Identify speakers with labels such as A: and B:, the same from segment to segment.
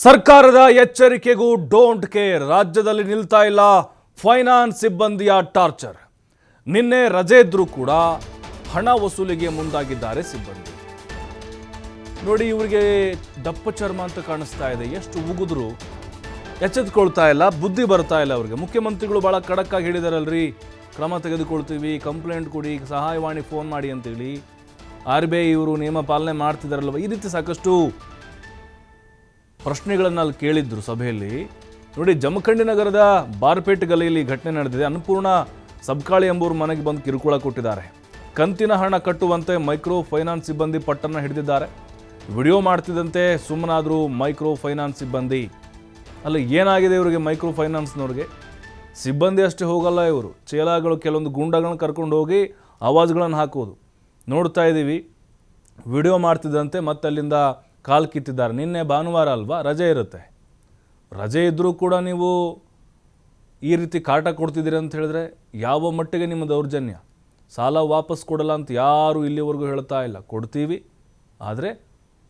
A: ಸರ್ಕಾರದ ಎಚ್ಚರಿಕೆಗೂ don't care. ರಾಜ್ಯದಲ್ಲಿ ನಿಲ್ತಾ ಇಲ್ಲ ಫೈನಾನ್ಸ್ ಸಿಬ್ಬಂದಿಯ ಟಾರ್ಚರ್. ನಿನ್ನೆ ರಜೆ ಇದ್ರೂ ಕೂಡ ಹಣ ವಸೂಲಿಗೆ ಮುಂದಾಗಿದ್ದಾರೆ ಸಿಬ್ಬಂದಿ. ನೋಡಿ, ಇವರಿಗೆ ದಪ್ಪ ಚರ್ಮ ಅಂತ ಕಾಣಿಸ್ತಾ ಇದೆ. ಎಷ್ಟು ಉಗಿದ್ರು ಎಚ್ಚೆತ್ಕೊಳ್ತಾ ಇಲ್ಲ, ಬುದ್ಧಿ ಬರ್ತಾ ಇಲ್ಲ ಅವರಿಗೆ. ಮುಖ್ಯಮಂತ್ರಿಗಳು ಭಾಳ ಖಡಕ್ಕಾಗಿ ಹೇಳಿದಾರಲ್ರಿ, ಕ್ರಮ ತೆಗೆದುಕೊಳ್ತೀವಿ, ಕಂಪ್ಲೇಂಟ್ ಕೊಡಿ, ಸಹಾಯವಾಣಿ ಫೋನ್ ಮಾಡಿ ಅಂತೇಳಿ. RBI ಇವರು ನಿಯಮ ಪಾಲನೆ ಮಾಡ್ತಿದ್ದಾರಲ್ವ, ಈ ರೀತಿ ಸಾಕಷ್ಟು ಪ್ರಶ್ನೆಗಳನ್ನು ಅಲ್ಲಿ ಕೇಳಿದ್ರು ಸಭೆಯಲ್ಲಿ. ನೋಡಿ, ಜಮಖಂಡಿ ನಗರದ ಬಾರ್ಪೇಟ್ ಗಲಿಯಲ್ಲಿ ಘಟನೆ ನಡೆದಿದೆ. ಅನ್ನಪೂರ್ಣ ಸಬ್ಕಾಳಿ ಎಂಬುವರು ಮನೆಗೆ ಬಂದು ಕಿರುಕುಳ ಕೊಟ್ಟಿದ್ದಾರೆ. ಕಂತಿನ ಹಣ ಕಟ್ಟುವಂತೆ ಮೈಕ್ರೋ ಫೈನಾನ್ಸ್ ಸಿಬ್ಬಂದಿ ಪಟ್ಟನ್ನು ಹಿಡಿದಿದ್ದಾರೆ. ವಿಡಿಯೋ ಮಾಡ್ತಿದ್ದಂತೆ ಸುಮ್ಮನಾದರೂ ಮೈಕ್ರೋ ಫೈನಾನ್ಸ್ ಸಿಬ್ಬಂದಿ. ಅಲ್ಲ, ಏನಾಗಿದೆ ಇವರಿಗೆ? ಮೈಕ್ರೋ ಫೈನಾನ್ಸ್ನವ್ರಿಗೆ ಸಿಬ್ಬಂದಿ ಅಷ್ಟೇ ಹೋಗಲ್ಲ, ಇವರು ಚೇಲಾಗಳು ಕೆಲವೊಂದು ಗುಂಡಗಳನ್ನು ಕರ್ಕೊಂಡು ಹೋಗಿ ಆವಾಜ್ಗಳನ್ನು ಹಾಕೋದು ನೋಡ್ತಾ ಇದ್ದೀವಿ. ವಿಡಿಯೋ ಮಾಡ್ತಿದ್ದಂತೆ ಮತ್ತೆ ಅಲ್ಲಿಂದ ಕಾಲು ಕಿತ್ತಿದ್ದಾರೆ. ನಿನ್ನೆ ಭಾನುವಾರ ಅಲ್ವಾ, ರಜೆ ಇರುತ್ತೆ. ರಜೆ ಇದ್ದರೂ ಕೂಡ ನೀವು ಈ ರೀತಿ ಕಾಟ ಕೊಡ್ತಿದ್ದೀರಿ ಅಂತ ಹೇಳಿದ್ರೆ ಯಾವ ಮಟ್ಟಿಗೆ ನಿಮ್ಮ ದೌರ್ಜನ್ಯ? ಸಾಲ ವಾಪಸ್ ಕೊಡಲ್ಲ ಅಂತ ಯಾರೂ ಇಲ್ಲಿವರೆಗೂ ಹೇಳ್ತಾ ಇಲ್ಲ. ಕೊಡ್ತೀವಿ, ಆದರೆ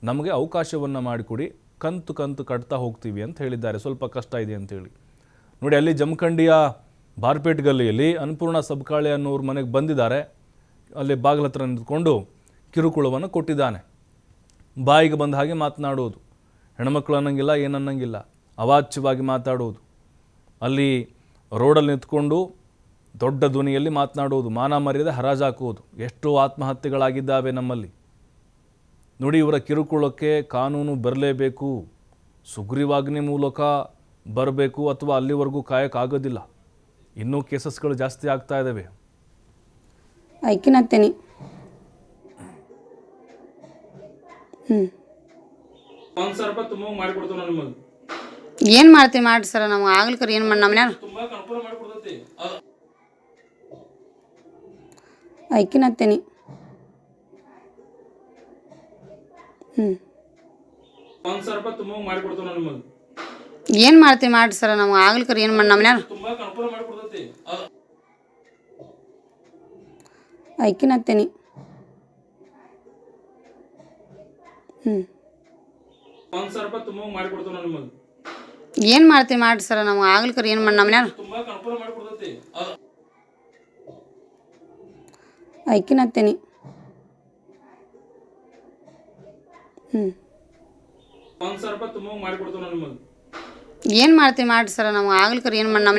A: ನಮಗೆ ಅವಕಾಶವನ್ನು ಮಾಡಿಕೊಡಿ, ಕಂತು ಕಟ್ತಾ ಹೋಗ್ತೀವಿ ಅಂತ ಹೇಳಿದ್ದಾರೆ. ಸ್ವಲ್ಪ ಕಷ್ಟ ಇದೆ ಅಂತೇಳಿ. ನೋಡಿ, ಅಲ್ಲಿ ಜಮಖಂಡಿಯ ಬಾರ್ಪೇಟ್ ಗಲ್ಲಿಯಲ್ಲಿ ಅನ್ನಪೂರ್ಣ ಸಬ್ಕಾಳಿ ಅನ್ನೋರು ಮನೆಗೆ ಬಂದಿದ್ದಾರೆ. ಅಲ್ಲಿ ಬಾಗಿಲ ಹತ್ರ ನಿಂತ್ಕೊಂಡು ಕಿರುಕುಳವನ್ನು ಕೊಟ್ಟಿದ್ದಾನೆ. ಬಾಯಿಗೆ ಬಂದ ಹಾಗೆ ಮಾತನಾಡೋದು, ಹೆಣ್ಮಕ್ಳು ಅನ್ನಂಗಿಲ್ಲ, ಏನನ್ನಂಗಿಲ್ಲ, ಅವಾಚ್ಯವಾಗಿ ಮಾತಾಡೋದು. ಅಲ್ಲಿ ರೋಡಲ್ಲಿ ನಿಂತ್ಕೊಂಡು ದೊಡ್ಡ ಧ್ವನಿಯಲ್ಲಿ ಮಾತನಾಡೋದು, ಮಾನ ಮರ್ಯಾದೆ ಹರಾಜಾಕೋದು. ಎಷ್ಟೋ ಆತ್ಮಹತ್ಯೆಗಳಾಗಿದ್ದಾವೆ ನಮ್ಮಲ್ಲಿ. ನೋಡಿ, ಇವರ ಕಿರುಕುಳಕ್ಕೆ ಕಾನೂನು ಬರಲೇಬೇಕು, ಸುಗ್ರೀವಾಜ್ಞೆ ಮೂಲಕ ಬರಬೇಕು, ಅಥವಾ ಅಲ್ಲಿವರೆಗೂ ಕಾಯಕ್ಕಾಗೋದಿಲ್ಲ. ಇನ್ನೂ ಕೇಸಸ್ಗಳು ಜಾಸ್ತಿ ಆಗ್ತಾ ಇದ್ದಾವೆ.
B: ಐಕಿನತ್ತೇನೆ ಏನು ಮಾಡ್ತೀವಿ ಮಾಡಿ ಸರ್, ನಮ್ಗೆ ಆಗ್ಲಿಕ್ಕರ ಏನು ಮಾಡಿ ನಮ್ಮ ಐಕಿನತ್ತೇನೆ ಏನು ಮಾಡ್ತೀವಿ ಮಾಡಿ ಸರ್, ನಮ್ಗೆ ಆಗ್ಲಿಕ್ಕರ ಏನು ಮಾಡಿ ನಮ್ಮ ಐಕಿನತ್ತೇನೆ ಏನು ಮಾಡ್ತೀವಿ ಮಾಡಿ ಸರ್, ನಮ್ಗೆ ಆಗ್ಲಿಕ್ಕರ ಏನು ಮಾಡಿ ನಮ್ಮ ಐಕಿನತ್ತೇನೆ ಏನು ಮಾಡ್ತೀವಿ ಮಾಡಿ ಸರ್, ನಮ್ಗೆ ಆಗ್ಲಿಕ್ಕರ ಏನು ಮಾಡಿ ನಮ್ಮ